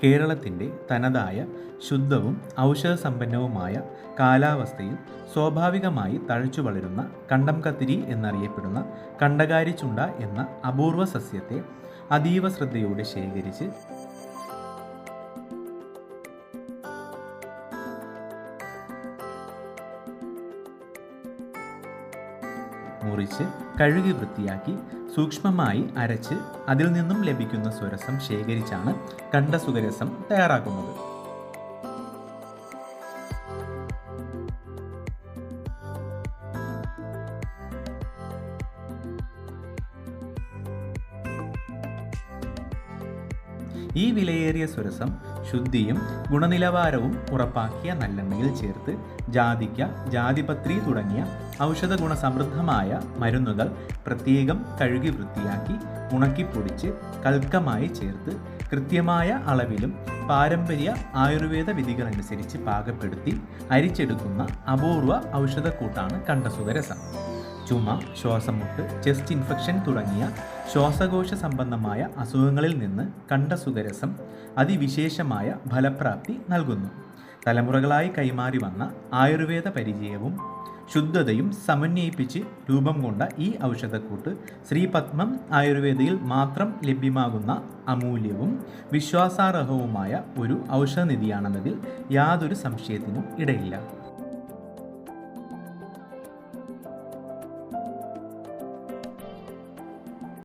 കേരളത്തിൻ്റെ തനതായ ശുദ്ധവും ഔഷധസമ്പന്നവുമായ കാലാവസ്ഥയിൽ സ്വാഭാവികമായി തഴച്ചു വളരുന്ന കണ്ടം കത്തിരി എന്നറിയപ്പെടുന്ന കണ്ടകാരിച്ചുണ്ട എന്ന അപൂർവ സസ്യത്തെ അതീവ ശ്രദ്ധയോടെ ശേഖരിച്ച് മുറിച്ച് കഴുകി വൃത്തിയാക്കി സൂക്ഷ്മമായി അരച്ച് അതിൽ നിന്നും ലഭിക്കുന്ന സ്വരസം ശേഖരിച്ചാണ് കണ്ഠസുഖരസം തയ്യാറാക്കുന്നത്. ഈ വിലയേറിയ സ്വരസം ശുദ്ധിയും ഗുണനിലവാരവും ഉറപ്പാക്കിയ നല്ലെണ്ണയിൽ ചേർത്ത് ജാതിക്ക, ജാതിപത്രി തുടങ്ങിയ ഔഷധ ഗുണസമൃദ്ധമായ മരുന്നുകൾ പ്രത്യേകം കഴുകി വൃത്തിയാക്കി ഉണക്കിപ്പൊടിച്ച് കൽക്കമായി ചേർത്ത് കൃത്യമായ അളവിലും പാരമ്പര്യ ആയുർവേദ വിധികളനുസരിച്ച് പാകപ്പെടുത്തി അരിച്ചെടുക്കുന്ന അപൂർവ ഔഷധക്കൂട്ടാണ് കണ്ഠസുഖരസം. ചുമ, ശ്വാസമുട്ട്, ചെസ്റ്റ് ഇൻഫെക്ഷൻ തുടങ്ങിയ ശ്വാസകോശ സംബന്ധമായ അസുഖങ്ങളിൽ നിന്ന് കണ്ഠസുഖരസം അതിവിശേഷമായ ഫലപ്രാപ്തി നൽകുന്നു. തലമുറകളായി കൈമാറി വന്ന ആയുർവേദ പരിചയവും ശുദ്ധതയും സമന്വയിപ്പിച്ച് രൂപം കൊണ്ട ഈ ഔഷധക്കൂട്ട് ശ്രീപത്മം ആയുർവേദയിൽ മാത്രം ലഭ്യമാകുന്ന അമൂല്യവും വിശ്വാസാർഹവുമായ ഒരു ഔഷധനിധിയാണെന്നതിൽ യാതൊരു സംശയത്തിനും ഇടയില്ല.